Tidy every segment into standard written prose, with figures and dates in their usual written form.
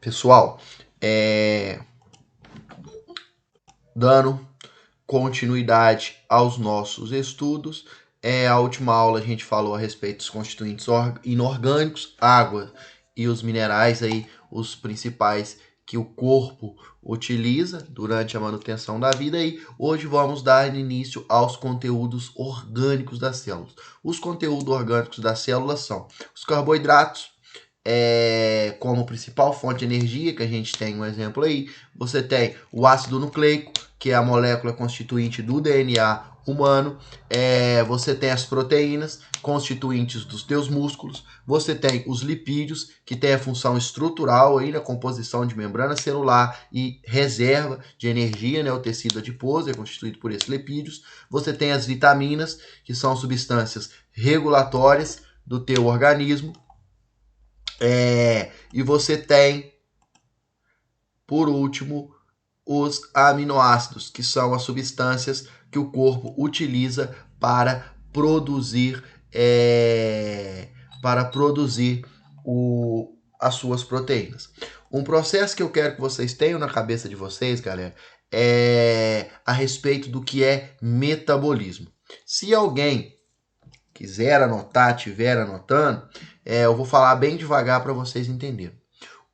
Pessoal, dando continuidade aos nossos estudos, a última aula a gente falou a respeito dos constituintes inorgânicos, água e os minerais, aí, os principais que o corpo utiliza durante a manutenção da vida, e hoje vamos dar início aos conteúdos orgânicos das células. Os conteúdos orgânicos das células são os carboidratos, como principal fonte de energia, que a gente tem um exemplo aí. Você tem o ácido nucleico, que é a molécula constituinte do DNA humano. Você tem as proteínas, constituintes dos teus músculos. Você tem os lipídios, que tem a função estrutural aí na composição de membrana celular e reserva de energia, né? O tecido adiposo é constituído por esses lipídios. Você tem as vitaminas, que são substâncias regulatórias do teu organismo. E você tem, por último, os aminoácidos, que são as substâncias que o corpo utiliza para produzir as suas proteínas. Um processo que eu quero que vocês tenham na cabeça de vocês, galera, é a respeito do que é metabolismo. Se alguém quiser anotar, estiver anotando, eu vou falar bem devagar para vocês entenderem.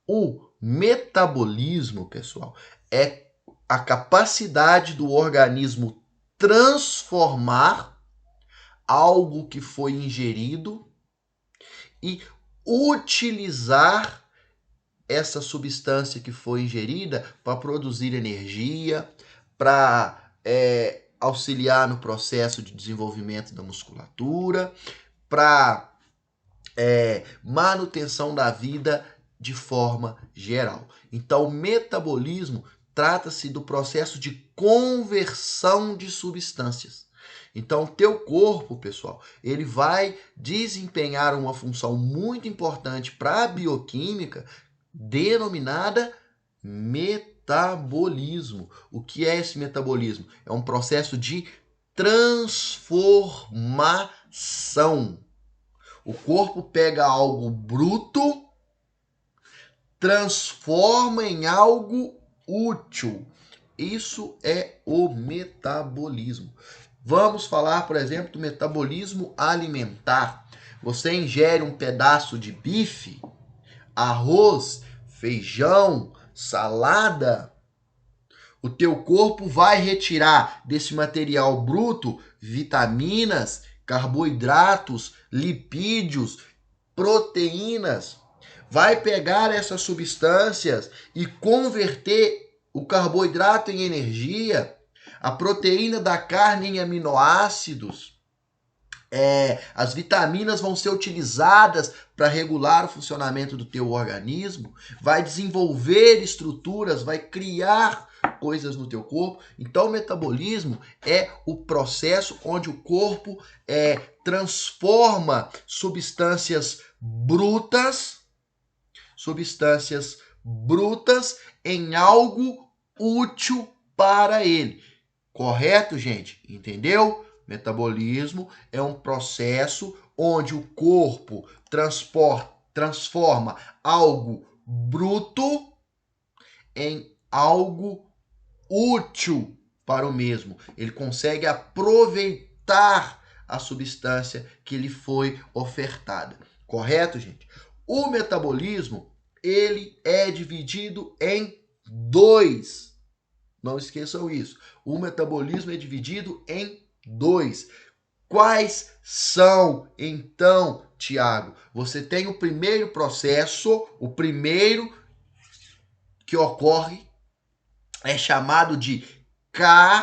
O metabolismo, pessoal, é a capacidade do organismo transformar algo que foi ingerido e utilizar essa substância que foi ingerida para produzir energia, para auxiliar no processo de desenvolvimento da musculatura, para manutenção da vida de forma geral. Então, o metabolismo trata-se do processo de conversão de substâncias. Então, o teu corpo, pessoal, ele vai desempenhar uma função muito importante para a bioquímica, denominada metabolismo. O que é esse metabolismo? É um processo de transformação. O corpo pega algo bruto, transforma em algo útil. Isso é o metabolismo. Vamos falar, por exemplo, do metabolismo alimentar. Você ingere um pedaço de bife, arroz, feijão, salada. O teu corpo vai retirar desse material bruto vitaminas, carboidratos, lipídios, proteínas. Vai pegar essas substâncias e converter o carboidrato em energia, a proteína da carne em aminoácidos. As vitaminas vão ser utilizadas para regular o funcionamento do teu organismo, vai desenvolver estruturas, vai criar coisas no teu corpo. Então, o metabolismo é o processo onde o corpo transforma substâncias brutas em algo útil para ele. Correto, gente? Entendeu? Metabolismo é um processo onde o corpo transforma algo bruto em algo útil para o mesmo. Ele consegue aproveitar a substância que lhe foi ofertada. Correto, gente? O metabolismo, ele é dividido em dois. Não esqueçam isso. O metabolismo é dividido em dois. Quais são, então, Tiago? Você tem o primeiro processo, o primeiro que ocorre é chamado de catabolismo.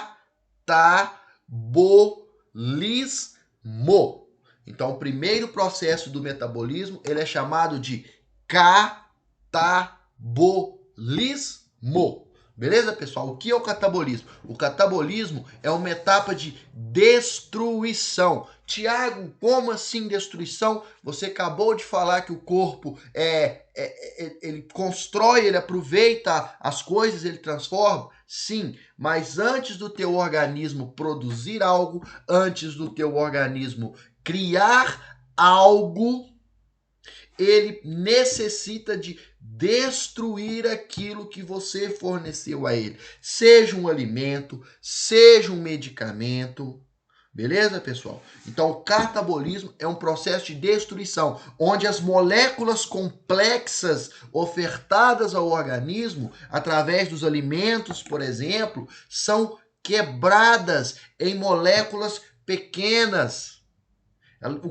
Então, o primeiro processo do metabolismo, ele é chamado de catabolismo. Beleza, pessoal? O que é o catabolismo? O catabolismo é uma etapa de destruição. Tiago, como assim destruição? Você acabou de falar que o corpo ele constrói, ele aproveita as coisas, ele transforma. Sim, mas antes do teu organismo produzir algo, antes do teu organismo criar algo, ele necessita de destruir aquilo que você forneceu a ele. Seja um alimento, seja um medicamento. Beleza, pessoal? Então, o catabolismo é um processo de destruição, onde as moléculas complexas ofertadas ao organismo, através dos alimentos, por exemplo, são quebradas em moléculas pequenas.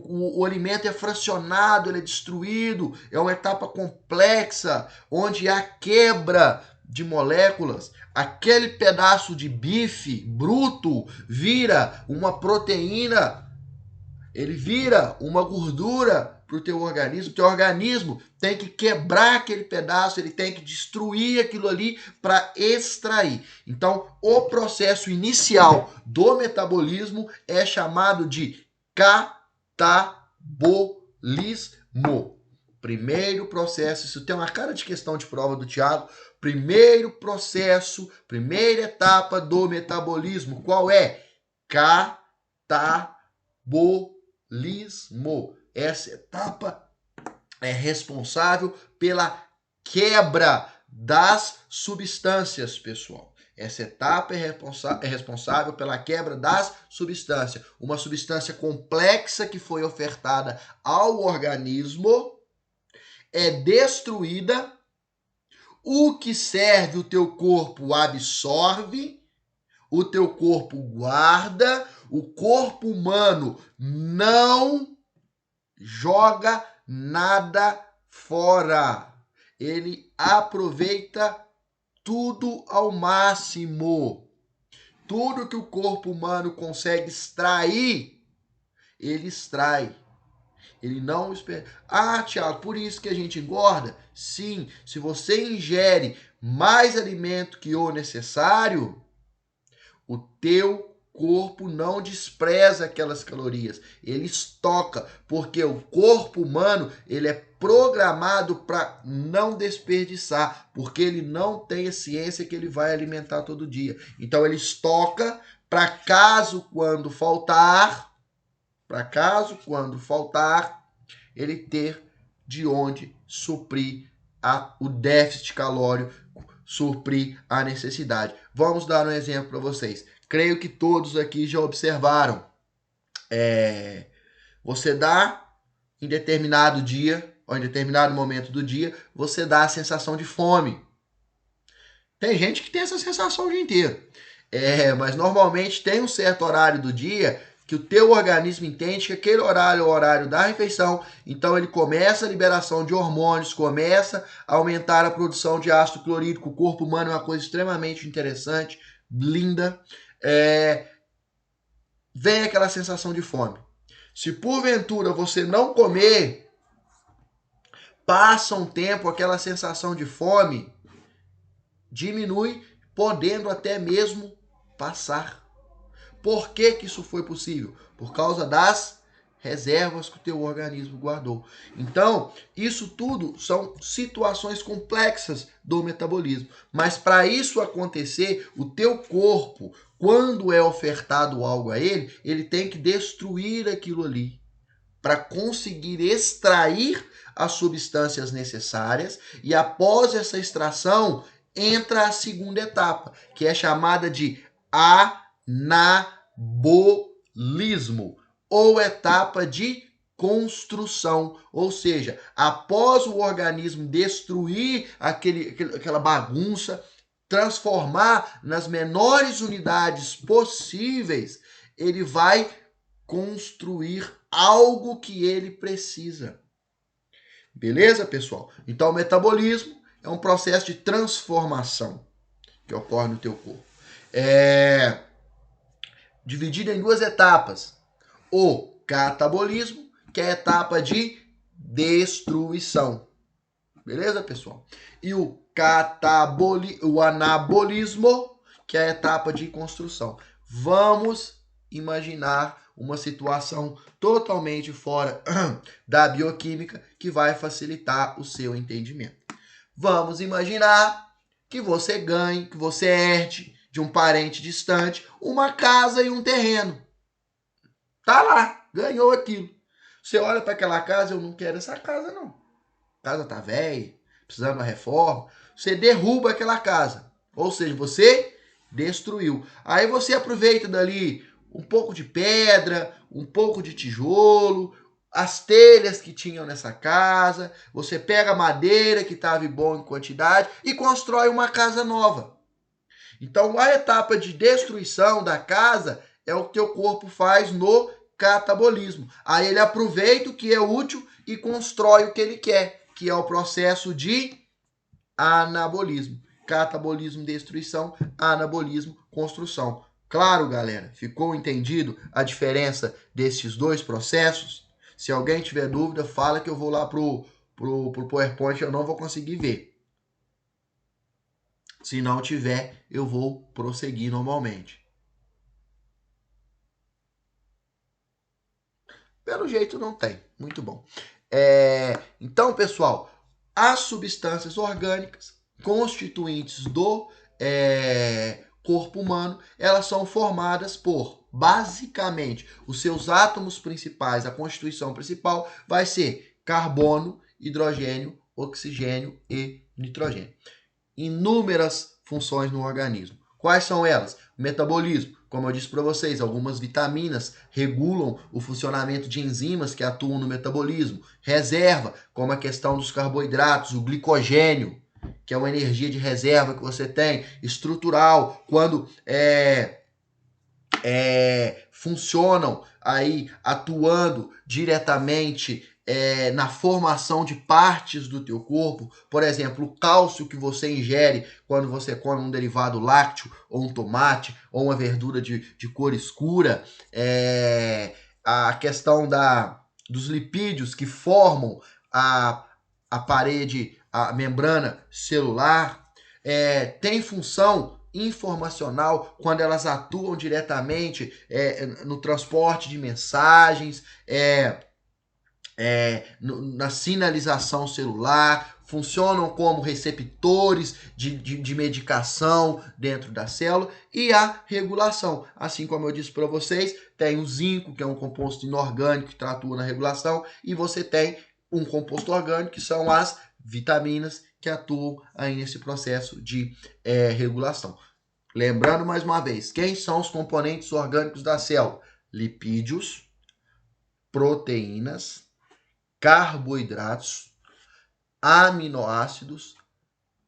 O alimento é fracionado, ele é destruído, é uma etapa complexa, onde há quebra de moléculas. Aquele pedaço de bife bruto vira uma proteína, ele vira uma gordura para o teu organismo. O teu organismo tem que quebrar aquele pedaço, ele tem que destruir aquilo ali para extrair. Então, o processo inicial do metabolismo é chamado de catabolismo. Primeiro processo, isso tem uma cara de questão de prova do Thiago. Primeiro processo, primeira etapa do metabolismo, qual é? Catabolismo. Essa etapa é responsável pela quebra das substâncias, pessoal. Essa etapa é responsável pela quebra das substâncias. Uma substância complexa que foi ofertada ao organismo é destruída. O que serve o teu corpo absorve, o teu corpo guarda, o corpo humano não joga nada fora. Ele aproveita tudo ao máximo. Tudo que o corpo humano consegue extrair, ele extrai. Ele não espera. Ah, Thiago, por isso que a gente engorda? Sim, se você ingere mais alimento que o necessário, o teu corpo não despreza aquelas calorias, ele estoca, porque o corpo humano, ele é programado para não desperdiçar, porque ele não tem a ciência que ele vai alimentar todo dia. Então ele estoca para caso quando faltar, ele ter de onde suprir o déficit calórico, suprir a necessidade. Vamos dar um exemplo para vocês. Creio que todos aqui já observaram. Você dá em determinado dia, ou em determinado momento do dia, você dá a sensação de fome. Tem gente que tem essa sensação o dia inteiro. Mas normalmente tem um certo horário do dia que o teu organismo entende que aquele horário é o horário da refeição, então ele começa a liberação de hormônios, começa a aumentar a produção de ácido clorídrico. O corpo humano é uma coisa extremamente interessante, linda. Vem aquela sensação de fome. Se porventura você não comer, passa um tempo, aquela sensação de fome diminui, podendo até mesmo passar. Por que que isso foi possível? Por causa das reservas que o teu organismo guardou. Então, isso tudo são situações complexas do metabolismo. Mas para isso acontecer, o teu corpo, quando é ofertado algo a ele, ele tem que destruir aquilo ali para conseguir extrair as substâncias necessárias, e após essa extração entra a segunda etapa, que é chamada de anabolismo, ou etapa de construção. Ou seja, após o organismo destruir aquela bagunça, transformar nas menores unidades possíveis, ele vai construir algo que ele precisa. Beleza, pessoal? Então, o metabolismo é um processo de transformação que ocorre no teu corpo. Dividido em duas etapas. O catabolismo, que é a etapa de destruição. Beleza, pessoal? E o anabolismo, que é a etapa de construção. Vamos imaginar uma situação totalmente fora da bioquímica que vai facilitar o seu entendimento. Vamos imaginar que você ganhe, que você herde de um parente distante uma casa e um terreno. Tá lá, ganhou aquilo. Você olha para aquela casa, eu não quero essa casa não. A casa tá velha, precisando de uma reforma, você derruba aquela casa. Ou seja, você destruiu. Aí você aproveita dali um pouco de pedra, um pouco de tijolo, as telhas que tinham nessa casa, você pega a madeira que estava em boa quantidade e constrói uma casa nova. Então, a etapa de destruição da casa é o que teu corpo faz no catabolismo. Aí ele aproveita o que é útil e constrói o que ele quer, que é o processo de anabolismo. Catabolismo, destruição, anabolismo, construção. Claro, galera, ficou entendido a diferença desses dois processos? Se alguém tiver dúvida, fala que eu vou lá pro PowerPoint, eu não vou conseguir ver. Se não tiver, eu vou prosseguir normalmente. Pelo jeito não tem. Muito bom. Então, pessoal, as substâncias orgânicas constituintes do corpo humano, elas são formadas por, basicamente, os seus átomos principais, a constituição principal vai ser carbono, hidrogênio, oxigênio e nitrogênio. Inúmeras funções no organismo. Quais são elas? Metabolismo. Como eu disse para vocês, algumas vitaminas regulam o funcionamento de enzimas que atuam no metabolismo. Reserva, como a questão dos carboidratos, o glicogênio, que é uma energia de reserva que você tem. Estrutural, quando funcionam aí atuando diretamente na formação de partes do teu corpo. Por exemplo, o cálcio que você ingere quando você come um derivado lácteo, ou um tomate, ou uma verdura de cor escura. A questão dos lipídios que formam a parede, a membrana celular. Tem função informacional quando elas atuam diretamente no transporte de mensagens, na sinalização celular, funcionam como receptores de medicação dentro da célula, e a regulação. Assim como eu disse para vocês, tem o zinco, que é um composto inorgânico que atua na regulação, e você tem um composto orgânico, que são as vitaminas que atuam aí nesse processo de regulação. Lembrando mais uma vez, quem são os componentes orgânicos da célula? Lipídios, proteínas, carboidratos, aminoácidos,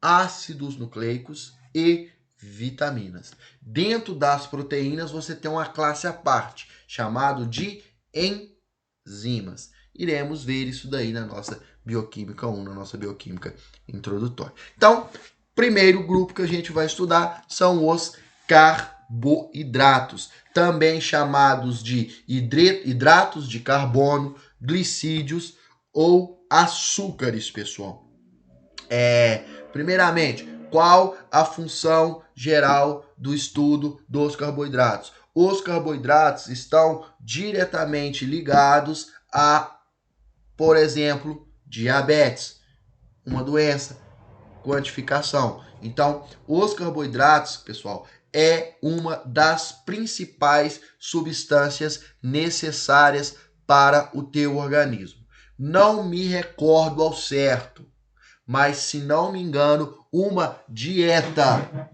ácidos nucleicos e vitaminas. Dentro das proteínas você tem uma classe à parte, chamado de enzimas. Iremos ver isso daí na nossa bioquímica 1, na nossa bioquímica introdutória. Então, primeiro grupo que a gente vai estudar são os carboidratos, também chamados de hidratos de carbono, glicídios ou açúcares, pessoal. Primeiramente, qual a função geral do estudo dos carboidratos? Os carboidratos estão diretamente ligados a, por exemplo, diabetes, uma doença, quantificação. Então, os carboidratos, pessoal, é uma das principais substâncias necessárias para o teu organismo. Não me recordo ao certo, mas se não me engano, uma dieta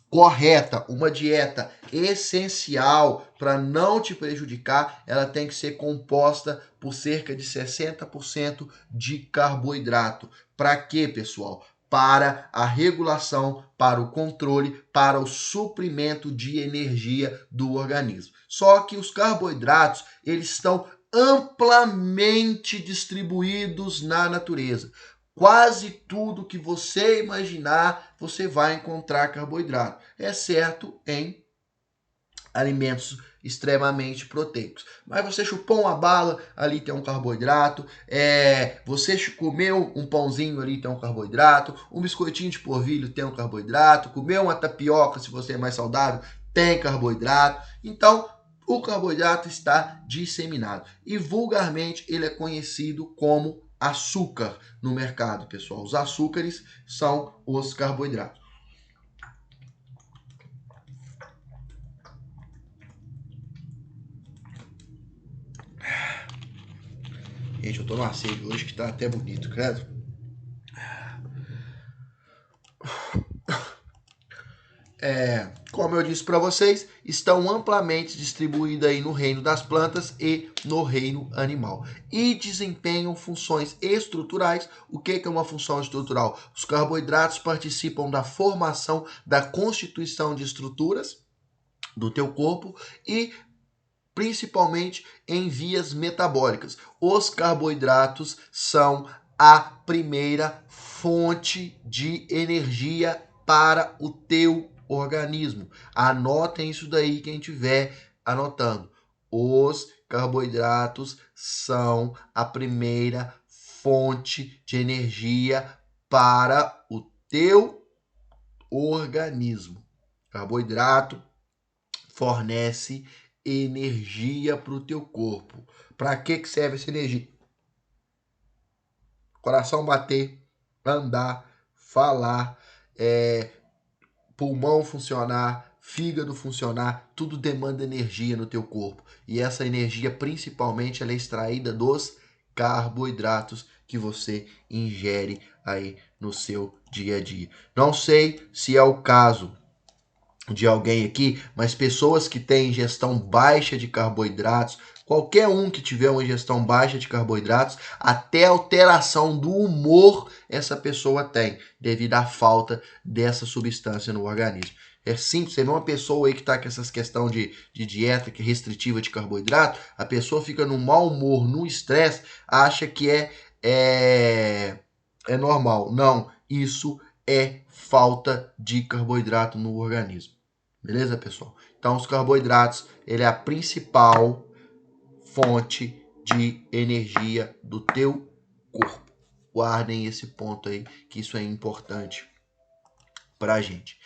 correta, uma dieta essencial para não te prejudicar, ela tem que ser composta por cerca de 60% de carboidrato. Para quê, pessoal? Para a regulação, para o controle, para o suprimento de energia do organismo. Só que os carboidratos, eles estão amplamente distribuídos na natureza. Quase tudo que você imaginar, você vai encontrar carboidrato, exceto em alimentos extremamente proteicos. Mas você chupou uma bala, ali tem um carboidrato. Você comeu um pãozinho, ali tem um carboidrato. Um biscoitinho de polvilho tem um carboidrato. Comeu uma tapioca, se você é mais saudável, tem carboidrato. Então, o carboidrato está disseminado. E vulgarmente ele é conhecido como açúcar no mercado, pessoal. Os açúcares são os carboidratos. Gente, eu tô numa sede hoje que tá até bonito, credo. como eu disse para vocês, estão amplamente distribuídas aí no reino das plantas e no reino animal. E desempenham funções estruturais. O que é uma função estrutural? Os carboidratos participam da formação, da constituição de estruturas do teu corpo e principalmente em vias metabólicas. Os carboidratos são a primeira fonte de energia para o teu organismo. Anotem isso daí quem estiver anotando. Os carboidratos são a primeira fonte de energia para o teu organismo. Carboidrato fornece energia para o teu corpo. Para que serve essa energia? Coração bater, andar, falar, pulmão funcionar, fígado funcionar, tudo demanda energia no teu corpo. E essa energia, principalmente, ela é extraída dos carboidratos que você ingere aí no seu dia a dia. Não sei se é o caso de alguém aqui, mas pessoas que têm ingestão baixa de carboidratos, qualquer um que tiver uma ingestão baixa de carboidratos, até alteração do humor essa pessoa tem, devido à falta dessa substância no organismo. É simples, você vê uma pessoa aí que está com essas questões de dieta restritiva de carboidrato, a pessoa fica no mau humor, no estresse, acha que é normal. Não, isso é falta de carboidrato no organismo. Beleza, pessoal? Então, os carboidratos, ele é a principal fonte de energia do teu corpo. Guardem esse ponto aí, que isso é importante pra gente.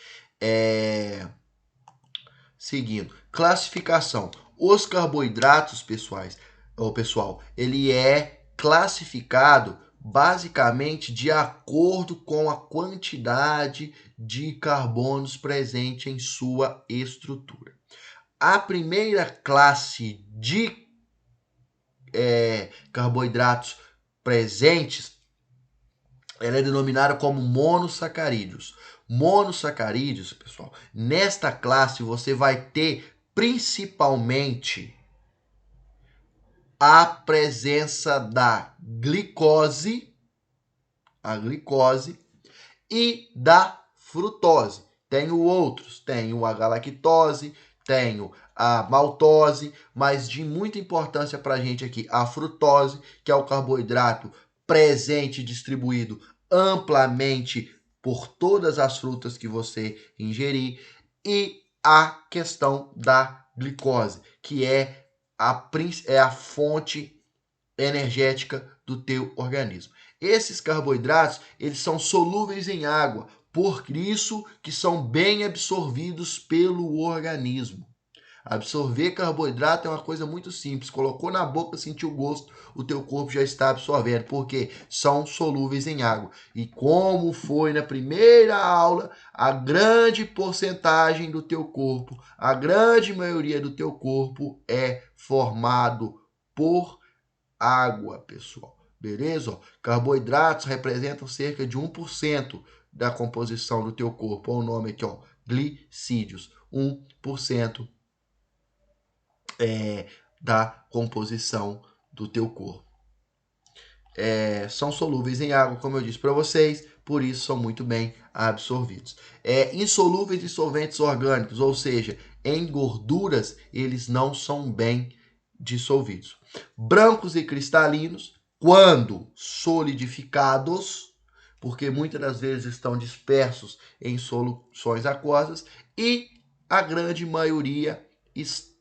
Seguindo, classificação. Os carboidratos, pessoal, ele é classificado basicamente de acordo com a quantidade de carbonos presente em sua estrutura. A primeira classe de carboidratos presentes, ela é denominada como monossacarídeos. Monossacarídeos, pessoal, nesta classe você vai ter principalmente a presença da glicose, e da frutose. Tenho outros, tenho a galactose, tenho a maltose, mas de muita importância para a gente aqui, a frutose, que é o carboidrato presente, distribuído amplamente por todas as frutas que você ingerir, e a questão da glicose, que é a fonte energética do teu organismo. Esses carboidratos, eles são solúveis em água, por isso que são bem absorvidos pelo organismo. Absorver carboidrato é uma coisa muito simples. Colocou na boca, sentiu o gosto, o teu corpo já está absorvendo, porque são solúveis em água. E como foi na primeira aula, a grande porcentagem do teu corpo, a grande maioria do teu corpo é formado por água, pessoal. Beleza? Carboidratos representam cerca de 1% da composição do teu corpo. Olha o nome aqui, ó, glicídios. 1% da composição do teu corpo. São solúveis em água, como eu disse para vocês, por isso são muito bem absorvidos. Insolúveis em solventes orgânicos, ou seja, em gorduras, eles não são bem dissolvidos. Brancos e cristalinos, quando solidificados, porque muitas das vezes estão dispersos em soluções aquosas, e a grande maioria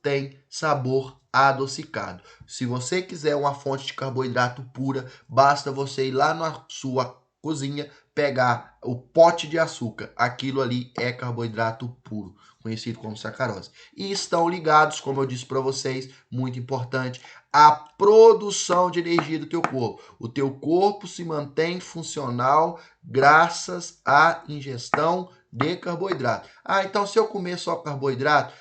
tem sabor adocicado. Se você quiser uma fonte de carboidrato pura, basta você ir lá na sua cozinha, pegar o pote de açúcar. Aquilo ali é carboidrato puro, conhecido como sacarose. E estão ligados, como eu disse para vocês, muito importante, à produção de energia do teu corpo. O teu corpo se mantém funcional graças à ingestão de carboidrato. Então se eu comer só carboidrato,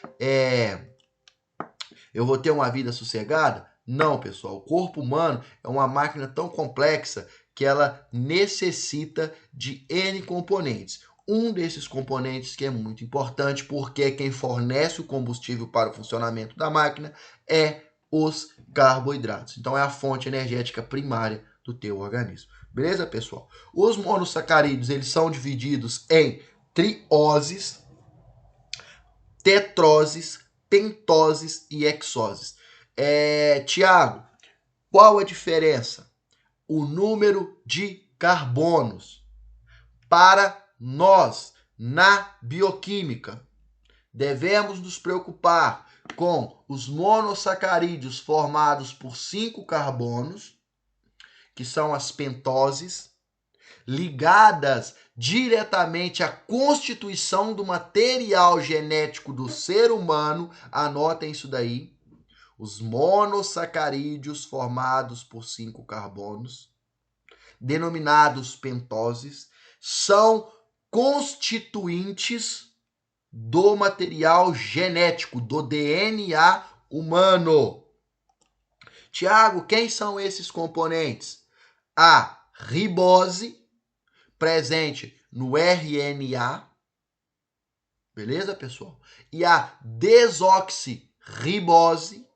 eu vou ter uma vida sossegada? Não, pessoal. O corpo humano é uma máquina tão complexa que ela necessita de N componentes. um desses componentes que é muito importante, porque quem fornece o combustível para o funcionamento da máquina é os carboidratos. Então é a fonte energética primária do teu organismo. Beleza, pessoal? Os monossacarídeos, eles são divididos em trioses, tetroses, pentoses e hexoses. Tiago, qual a diferença? O número de carbonos. Para nós, na bioquímica, devemos nos preocupar com os monossacarídeos formados por 5 carbonos, que são as pentoses, ligadas diretamente à constituição do material genético do ser humano. Anotem isso daí. Os monossacarídeos formados por 5 carbonos, denominados pentoses, são constituintes do material genético, do DNA humano. Tiago, quem são esses componentes? A ribose, presente no RNA, beleza, pessoal? E a desoxirribose,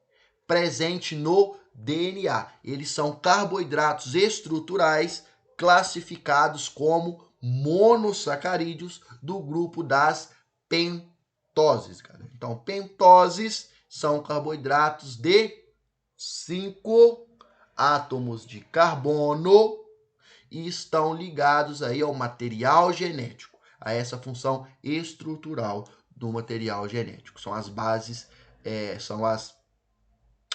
presente no DNA. Eles são carboidratos estruturais classificados como monossacarídeos do grupo das pentoses, cara. Então, pentoses são carboidratos de 5 átomos de carbono e estão ligados aí ao material genético, a essa função estrutural do material genético. São as bases,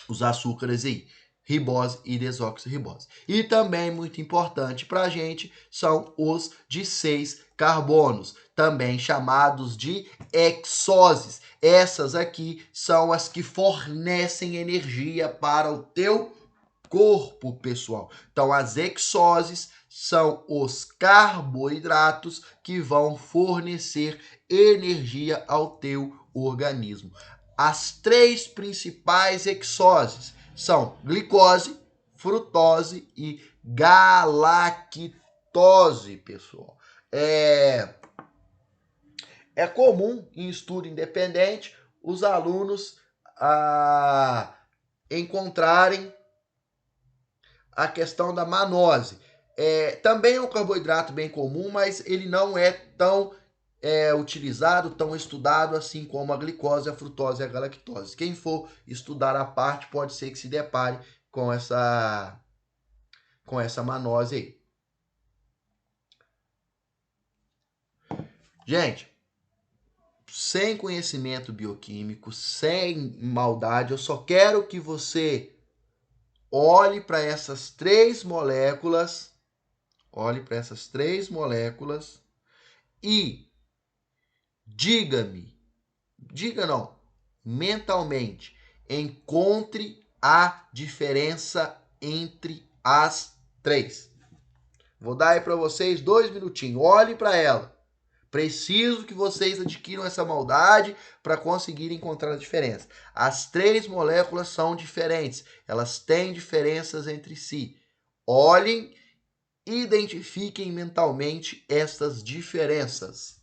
os açúcares aí, ribose e desoxirribose. E também muito importante para a gente são os de 6 carbonos, também chamados de hexoses. Essas aqui são as que fornecem energia para o teu corpo, pessoal. Então, as hexoses são os carboidratos que vão fornecer energia ao teu organismo. As 3 principais hexoses são glicose, frutose e galactose, pessoal. É comum em estudo independente os alunos encontrarem a questão da manose. Também é um carboidrato bem comum, mas ele não é tão utilizado, tão estudado assim como a glicose, a frutose e a galactose. Quem for estudar a parte pode ser que se depare com essa manose aí. Gente, sem conhecimento bioquímico, sem maldade, eu só quero que você olhe para essas 3 moléculas, e mentalmente, encontre a diferença entre as 3. Vou dar aí para vocês 2 minutinhos, olhem para ela. Preciso que vocês adquiram essa maldade para conseguir encontrar a diferença. As 3 moléculas são diferentes, elas têm diferenças entre si. Olhem, identifiquem mentalmente essas diferenças.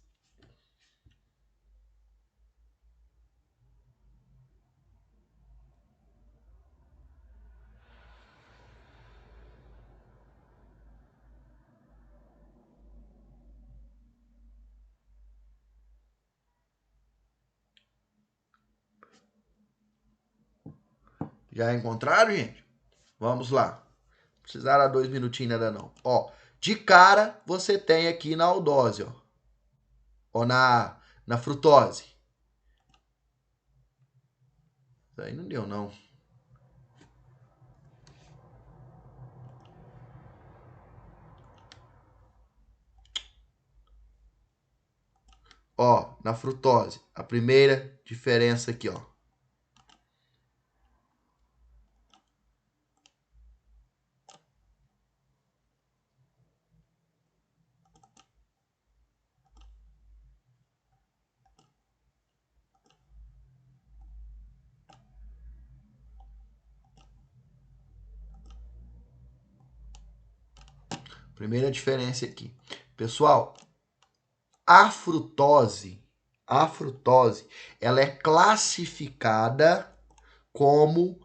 Já encontraram, gente? Vamos lá. Não precisaram 2 minutinhos nada não. Ó, de cara você tem aqui na aldose, ó. Ou na frutose. Isso aí não deu não. Ó, na frutose, a primeira diferença aqui, ó. Primeira diferença aqui. Pessoal, A frutose, ela é classificada como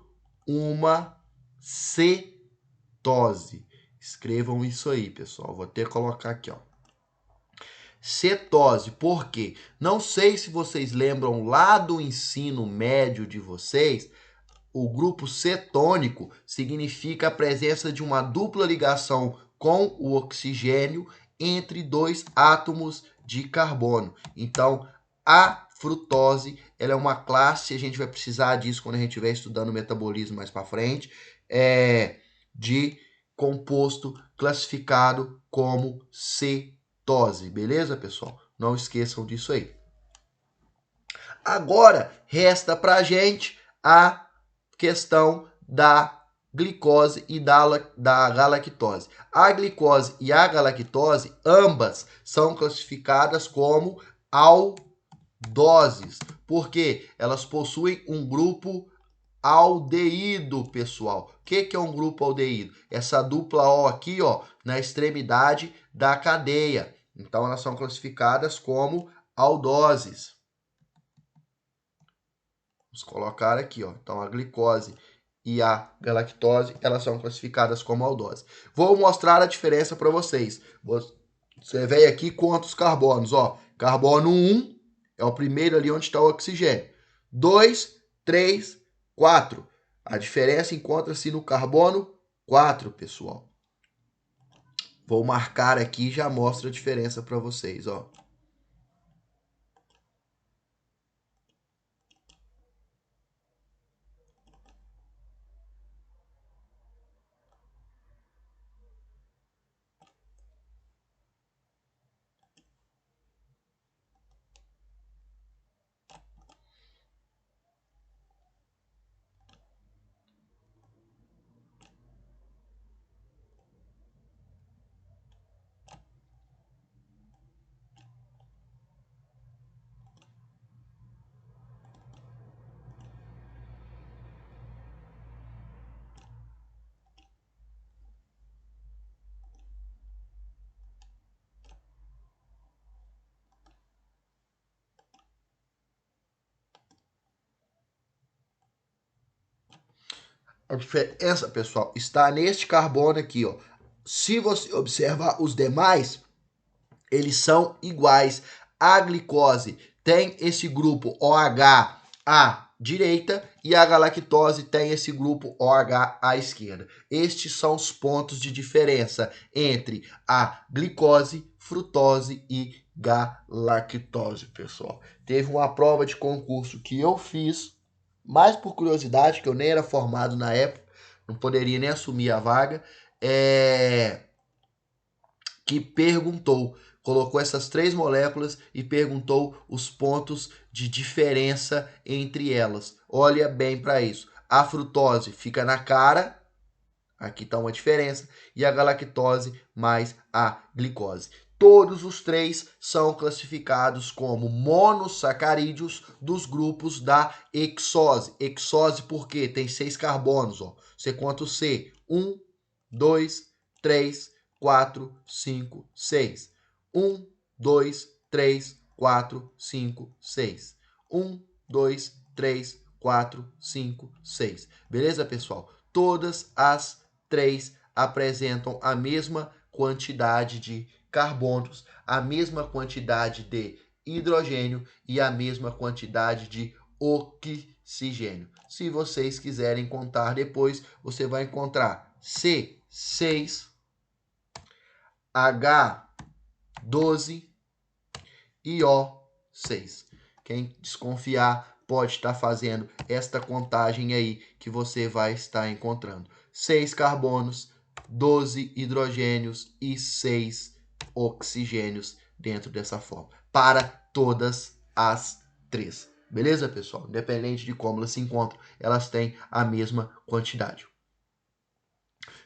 uma cetose. Escrevam isso aí, pessoal. Vou até colocar aqui, ó. Cetose, por quê? Não sei se vocês lembram lá do ensino médio de vocês, o grupo cetônico significa a presença de uma dupla ligação com o oxigênio entre dois átomos de carbono. Então, a frutose, ela é uma classe, a gente vai precisar disso quando a gente estiver estudando metabolismo mais para frente, de composto classificado como cetose, beleza, pessoal? Não esqueçam disso aí. Agora, resta para a gente a questão da glicose e da galactose. A glicose e a galactose, ambas são classificadas como aldoses, porque elas possuem um grupo aldeído, pessoal. O que é um grupo aldeído? Essa dupla O aqui, ó, na extremidade da cadeia. Então, elas são classificadas como aldoses. Vamos colocar aqui, ó. Então, a glicose e a galactose, elas são classificadas como aldose. Vou mostrar a diferença para vocês. Você vem aqui, conta os carbonos, ó. Carbono 1 é o primeiro ali onde está o oxigênio. 2, 3, 4. A diferença encontra-se no carbono 4, pessoal. Vou marcar aqui e já mostro a diferença para vocês, ó. A diferença, pessoal, está neste carbono aqui, ó. Se você observar os demais, eles são iguais. A glicose tem esse grupo OH à direita e a galactose tem esse grupo OH à esquerda. Estes são os pontos de diferença entre a glicose, frutose e galactose, pessoal. Teve uma prova de concurso que eu fiz, mais por curiosidade, que eu nem era formado na época, não poderia nem assumir a vaga, que colocou essas 3 moléculas e perguntou os pontos de diferença entre elas. Olha bem para isso. A frutose fica na cara, aqui está uma diferença, e a galactose mais a glicose. Todos os 3 são classificados como monossacarídeos dos grupos da hexose. Hexose porque tem 6 carbonos, ó. Você conta o C. 1, 2, 3, 4, 5, 6. 1, 2, 3, 4, 5, 6. 1, 2, 3, 4, 5, 6. Beleza, pessoal? Todas as 3 apresentam a mesma quantidade de carbonos, a mesma quantidade de hidrogênio e a mesma quantidade de oxigênio. Se vocês quiserem contar depois, você vai encontrar C6, H12 e O6. Quem desconfiar pode estar fazendo esta contagem aí que você vai estar encontrando. 6 carbonos, 12 hidrogênios e 6 oxigênios dentro dessa forma, para todas as 3. Beleza, pessoal? Independente de como elas se encontram, elas têm a mesma quantidade.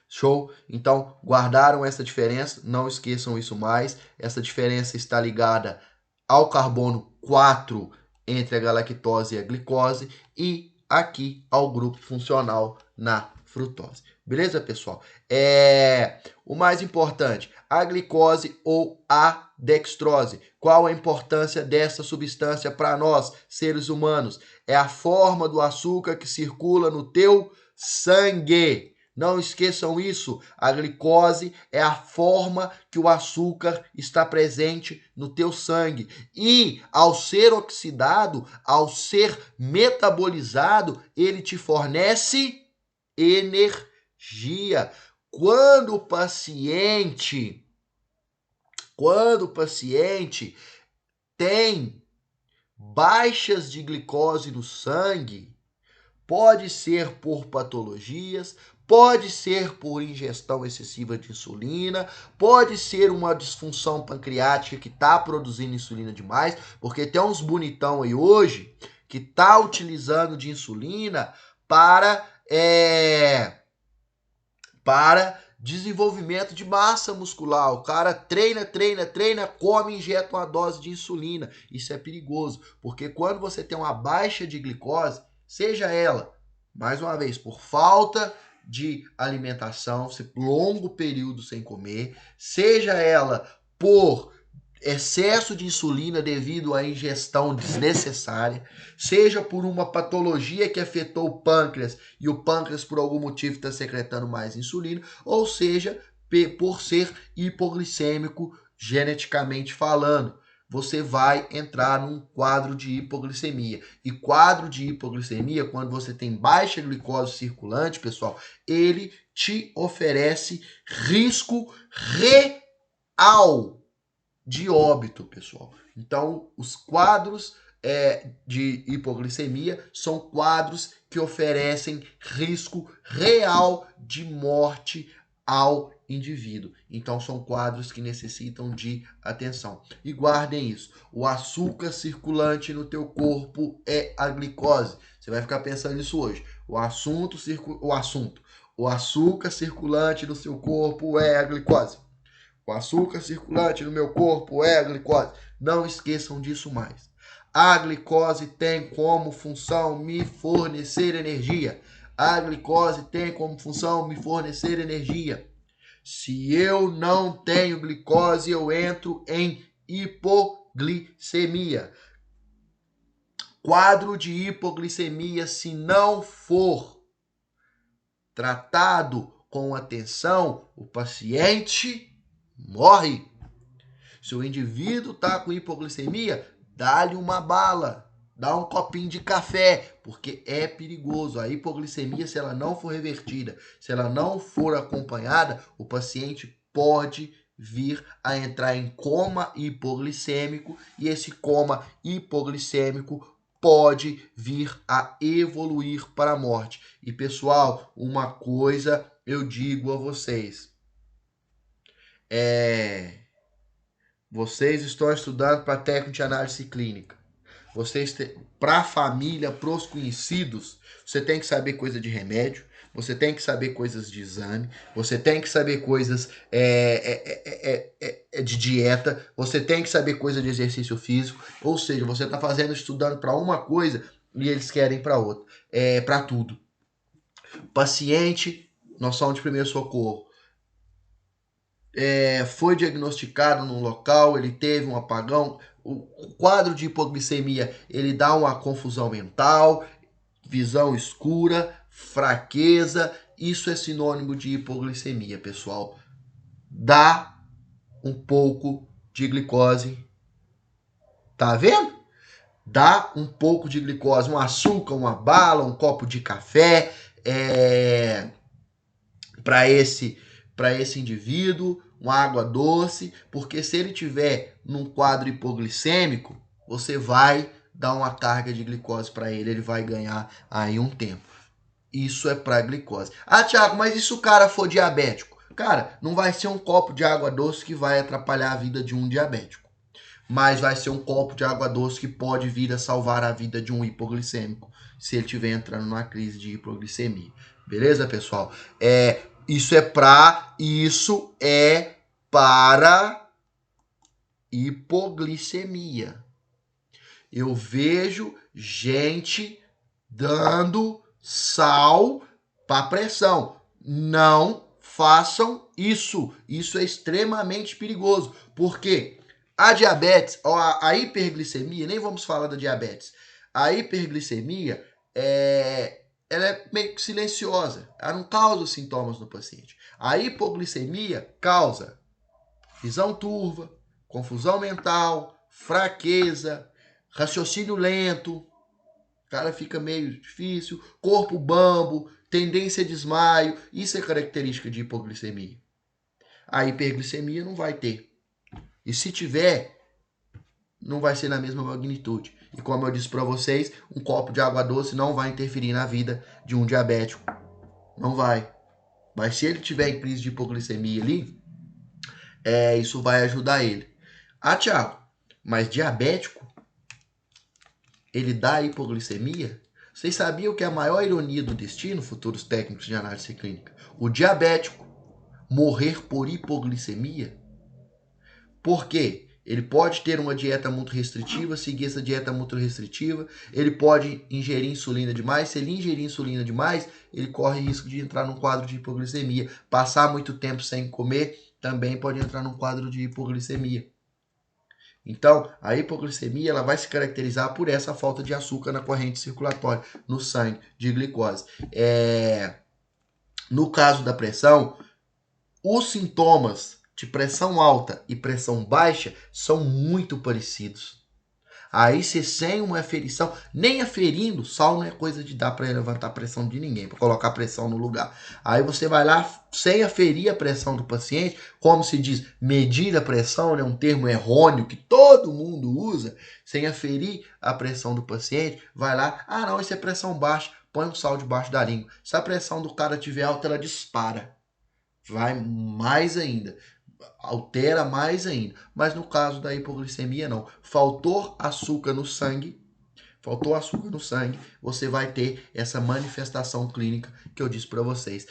Show? Então, guardaram essa diferença? Não esqueçam isso mais. Essa diferença está ligada ao carbono 4 entre a galactose e a glicose e aqui ao grupo funcional na frutose. Beleza, pessoal? O mais importante, a glicose ou a dextrose. Qual a importância dessa substância para nós, seres humanos? É a forma do açúcar que circula no teu sangue. Não esqueçam isso. A glicose é a forma que o açúcar está presente no teu sangue. E ao ser oxidado, ao ser metabolizado, ele te fornece energia. Quando o paciente tem baixas de glicose no sangue, pode ser por patologias, pode ser por ingestão excessiva de insulina, pode ser uma disfunção pancreática que está produzindo insulina demais, porque tem uns bonitão aí hoje que tá utilizando de insulina para desenvolvimento de massa muscular. O cara treina, come e injeta uma dose de insulina. Isso é perigoso, porque quando você tem uma baixa de glicose, seja ela, mais uma vez, por falta de alimentação, longo período sem comer, seja ela por excesso de insulina devido à ingestão desnecessária, seja por uma patologia que afetou o pâncreas e o pâncreas por algum motivo está secretando mais insulina, ou seja, por ser hipoglicêmico geneticamente falando, você vai entrar num quadro de hipoglicemia. E quadro de hipoglicemia, quando você tem baixa glicose circulante, pessoal, ele te oferece risco real de óbito, pessoal. Então, os quadros de hipoglicemia são quadros que oferecem risco real de morte ao indivíduo. Então, são quadros que necessitam de atenção. E guardem isso. O açúcar circulante no teu corpo é a glicose. Você vai ficar pensando nisso hoje. O açúcar circulante no seu corpo é a glicose. O açúcar circulante no meu corpo é a glicose. Não esqueçam disso mais. A glicose tem como função me fornecer energia. A glicose tem como função me fornecer energia. Se eu não tenho glicose, eu entro em hipoglicemia. Quadro de hipoglicemia, se não for tratado com atenção, o paciente morre. Se o indivíduo está com hipoglicemia, dá-lhe uma bala, dá um copinho de café, porque é perigoso. A hipoglicemia, se ela não for revertida, se ela não for acompanhada, o paciente pode vir a entrar em coma hipoglicêmico e esse coma hipoglicêmico pode vir a evoluir para a morte. E pessoal, uma coisa eu digo a vocês. Vocês estão estudando para técnico de análise clínica. Para a família, para os conhecidos, você tem que saber coisa de remédio, você tem que saber coisas de exame, você tem que saber coisas de dieta, você tem que saber coisa de exercício físico. Ou seja, você está estudando para uma coisa e eles querem para outra. Para tudo. Paciente, noção de primeiro socorro. Foi diagnosticado num local, ele teve um apagão, o quadro de hipoglicemia, ele dá uma confusão mental, visão escura, fraqueza, isso é sinônimo de hipoglicemia, pessoal. Dá um pouco de glicose, tá vendo? Dá um pouco de glicose, um açúcar, uma bala, um copo de café, para esse indivíduo, uma água doce, porque se ele tiver num quadro hipoglicêmico, você vai dar uma carga de glicose para ele, ele vai ganhar aí um tempo. Isso é para glicose. Ah, Thiago, mas e se o cara for diabético? Cara, não vai ser um copo de água doce que vai atrapalhar a vida de um diabético, mas vai ser um copo de água doce que pode vir a salvar a vida de um hipoglicêmico, se ele estiver entrando numa crise de hipoglicemia. Beleza, pessoal? Isso é para hipoglicemia. Eu vejo gente dando sal para pressão. Não façam isso. Isso é extremamente perigoso. Por quê? A diabetes, a hiperglicemia, nem vamos falar da diabetes. A hiperglicemia ela é meio que silenciosa. Ela não causa sintomas no paciente. A hipoglicemia causa visão turva, confusão mental, fraqueza, raciocínio lento, o cara fica meio difícil, corpo bambo, tendência a desmaio. Isso é característica de hipoglicemia. A hiperglicemia não vai ter. E se tiver, não vai ser na mesma magnitude. E como eu disse para vocês, um copo de água doce não vai interferir na vida de um diabético. Não vai. Mas se ele tiver em crise de hipoglicemia ali, isso vai ajudar ele. Ah, Thiago, mas diabético, ele dá hipoglicemia? Vocês sabiam que é a maior ironia do destino, futuros técnicos de análise clínica? O diabético morrer por hipoglicemia? Por quê? Ele pode ter uma dieta muito restritiva, seguir essa dieta muito restritiva, ele pode ingerir insulina demais, se ele ingerir insulina demais, ele corre risco de entrar num quadro de hipoglicemia. Passar muito tempo sem comer também pode entrar num quadro de hipoglicemia. Então, a hipoglicemia ela vai se caracterizar por essa falta de açúcar na corrente circulatória, no sangue, de glicose. No caso da pressão, os sintomas de pressão alta e pressão baixa são muito parecidos. Aí você sem uma aferição, nem aferindo, sal não é coisa de dar para levantar a pressão de ninguém, para colocar pressão no lugar. Aí você vai lá sem aferir a pressão do paciente, como se diz, medir a pressão, né, um termo errôneo que todo mundo usa, sem aferir a pressão do paciente, vai lá, não, isso é pressão baixa, põe um sal debaixo da língua. Se a pressão do cara estiver alta, ela dispara. Vai mais ainda, altera mais ainda. Mas no caso da hipoglicemia, não. Faltou açúcar no sangue, você vai ter essa manifestação clínica que eu disse para vocês.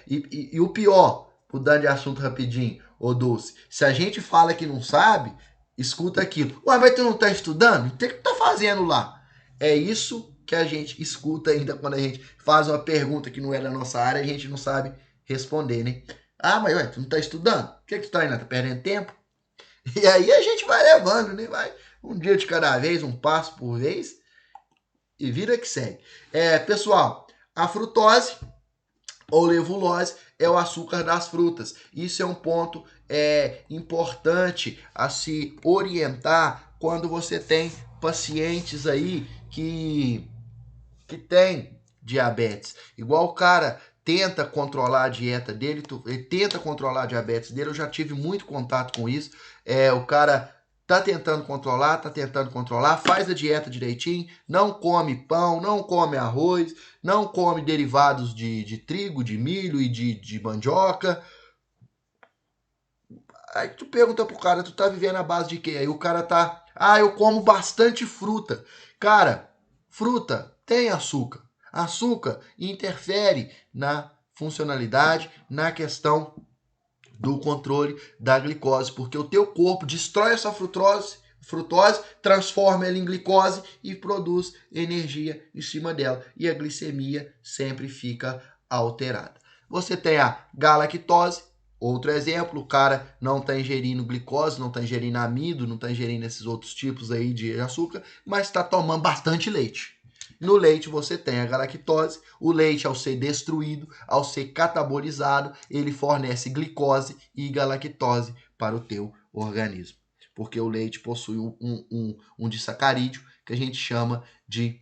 E o pior, mudando de assunto rapidinho, ô Dulce, se a gente fala que não sabe, escuta aquilo. Ué, mas tu não tá estudando? O que tu tá fazendo lá? É isso que a gente escuta ainda quando a gente faz uma pergunta que não é da nossa área, a gente não sabe responder, né? Mas ué, tu não tá estudando? O que tu tá indo? Tá perdendo tempo? E aí a gente vai levando, né? Vai um dia de cada vez, um passo por vez e vida que segue. Pessoal, a frutose ou levulose é o açúcar das frutas. Isso é um ponto importante a se orientar quando você tem pacientes aí que tem diabetes. Igual o cara tenta controlar a dieta dele, ele tenta controlar a diabetes dele, eu já tive muito contato com isso. O cara tá tentando controlar, faz a dieta direitinho, não come pão, não come arroz, não come derivados de trigo, de milho e de mandioca. Aí tu pergunta pro cara, tu tá vivendo à base de quê? Aí o cara tá, eu como bastante fruta. Cara, fruta tem açúcar. Açúcar interfere na funcionalidade, na questão do controle da glicose, porque o teu corpo destrói essa frutose, transforma ela em glicose e produz energia em cima dela. E a glicemia sempre fica alterada. Você tem a galactose, outro exemplo, o cara não está ingerindo glicose, não está ingerindo amido, não está ingerindo esses outros tipos aí de açúcar, mas está tomando bastante leite. No leite você tem a galactose, o leite ao ser destruído, ao ser catabolizado, ele fornece glicose e galactose para o teu organismo. Porque o leite possui um disacarídeo que a gente chama de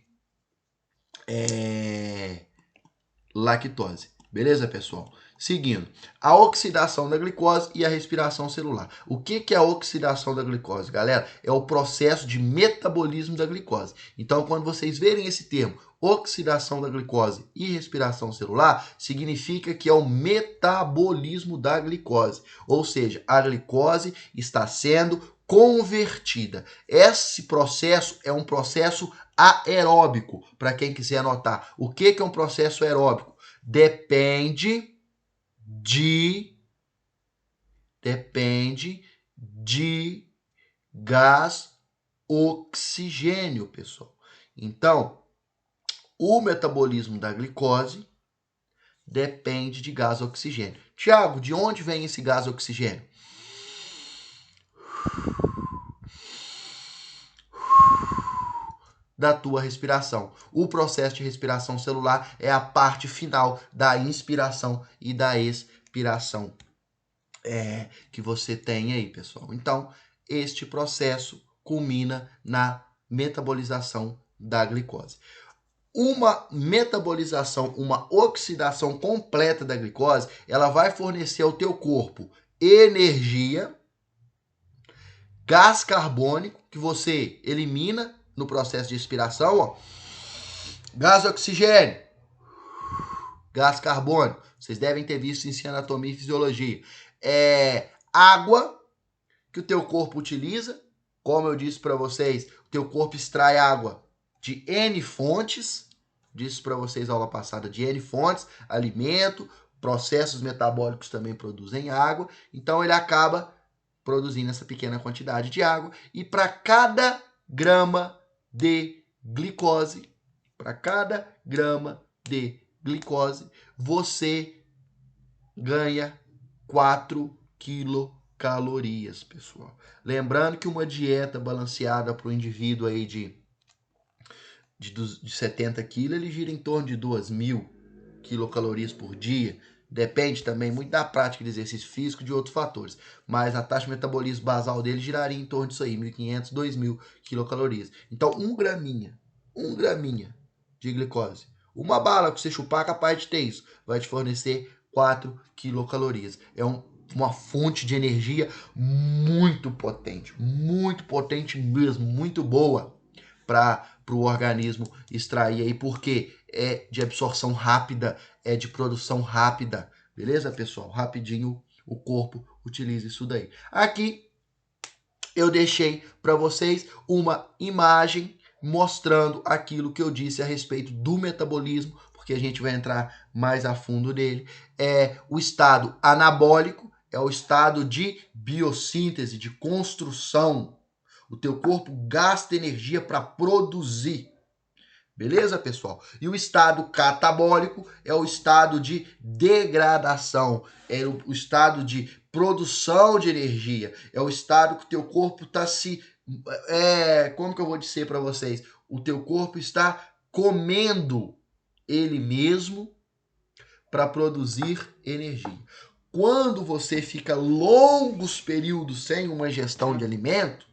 lactose. Beleza, pessoal? Seguindo, a oxidação da glicose e a respiração celular. O que é a oxidação da glicose, galera? É o processo de metabolismo da glicose. Então, quando vocês verem esse termo, oxidação da glicose e respiração celular, significa que é o metabolismo da glicose. Ou seja, a glicose está sendo convertida. Esse processo é um processo aeróbico, para quem quiser anotar. O que é um processo aeróbico? Depende de gás oxigênio, pessoal. Então, o metabolismo da glicose depende de gás oxigênio. Tiago, de onde vem esse gás oxigênio? Da tua respiração. O processo de respiração celular é a parte final da inspiração e da expiração que você tem aí, pessoal. Então, este processo culmina na metabolização da glicose. Uma metabolização, uma oxidação completa da glicose, ela vai fornecer ao teu corpo energia, gás carbônico, que você elimina no processo de expiração, ó. Gás oxigênio, gás carbônico. Vocês devem ter visto isso em anatomia e fisiologia. Água que o teu corpo utiliza. Como eu disse para vocês, o teu corpo extrai água de N fontes. Disse para vocês aula passada, de N fontes, alimento, processos metabólicos também produzem água. Então ele acaba produzindo essa pequena quantidade de água. E para cada grama de glicose, você ganha 4 quilocalorias, pessoal. Lembrando que uma dieta balanceada para o indivíduo aí de 70 quilos, ele gira em torno de 2.000 quilocalorias por dia. Depende também muito da prática de exercício físico e de outros fatores. Mas a taxa de metabolismo basal dele giraria em torno disso aí, 1.500, 2.000 quilocalorias. Então, um graminha de glicose. Uma bala que você chupar é capaz de ter isso. Vai te fornecer 4 quilocalorias. É uma fonte de energia muito potente mesmo, muito boa para o organismo extrair aí, porque é de absorção rápida, é de produção rápida, beleza, pessoal? Rapidinho o corpo utiliza isso daí. Aqui eu deixei para vocês uma imagem mostrando aquilo que eu disse a respeito do metabolismo, porque a gente vai entrar mais a fundo nele. É o estado anabólico, é o estado de biossíntese, de construção. O teu corpo gasta energia para produzir. Beleza, pessoal? E o estado catabólico é o estado de degradação, é o estado de produção de energia, é o estado que o teu corpo está como que eu vou dizer para vocês? O teu corpo está comendo ele mesmo para produzir energia. Quando você fica longos períodos sem uma ingestão de alimento,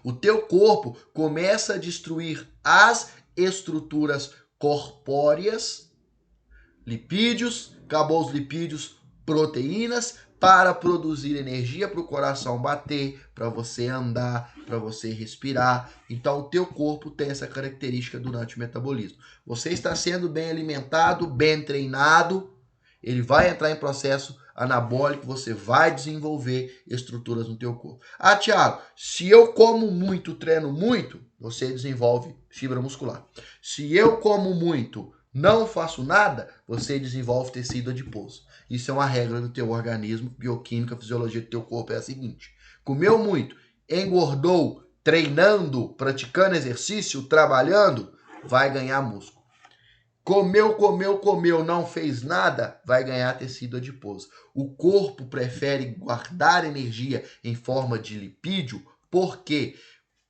o teu corpo começa a destruir as estruturas corpóreas, lipídios, acabou os lipídios, proteínas, para produzir energia para o coração bater, para você andar, para você respirar. Então o teu corpo tem essa característica durante o metabolismo. Você está sendo bem alimentado, bem treinado, ele vai entrar em processo anabólico, você vai desenvolver estruturas no teu corpo. Ah, Thiago, se eu como muito, treino muito, você desenvolve fibra muscular. Se eu como muito, não faço nada, você desenvolve tecido adiposo. Isso é uma regra do teu organismo, bioquímica, fisiologia do teu corpo é a seguinte: comeu muito, engordou, treinando, praticando exercício, trabalhando, vai ganhar músculo. Comeu, não fez nada, vai ganhar tecido adiposo. O corpo prefere guardar energia em forma de lipídio, porque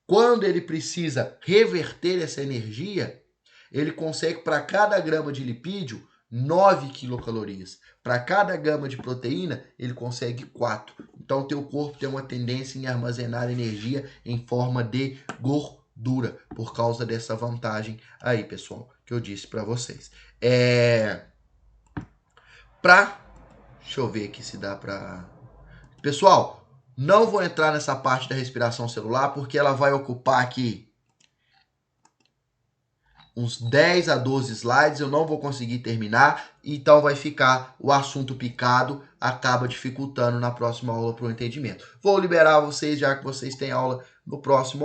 quando ele precisa reverter essa energia, ele consegue, para cada grama de lipídio, 9 quilocalorias. Para cada grama de proteína, ele consegue 4. Então, o teu corpo tem uma tendência em armazenar energia em forma de gordura, por causa dessa vantagem aí, pessoal, que eu disse para vocês. Deixa eu ver aqui se dá para... Pessoal, não vou entrar nessa parte da respiração celular, porque ela vai ocupar aqui uns 10 a 12 slides, eu não vou conseguir terminar, então vai ficar o assunto picado, acaba dificultando na próxima aula para o entendimento. Vou liberar vocês, já que vocês têm aula no próximo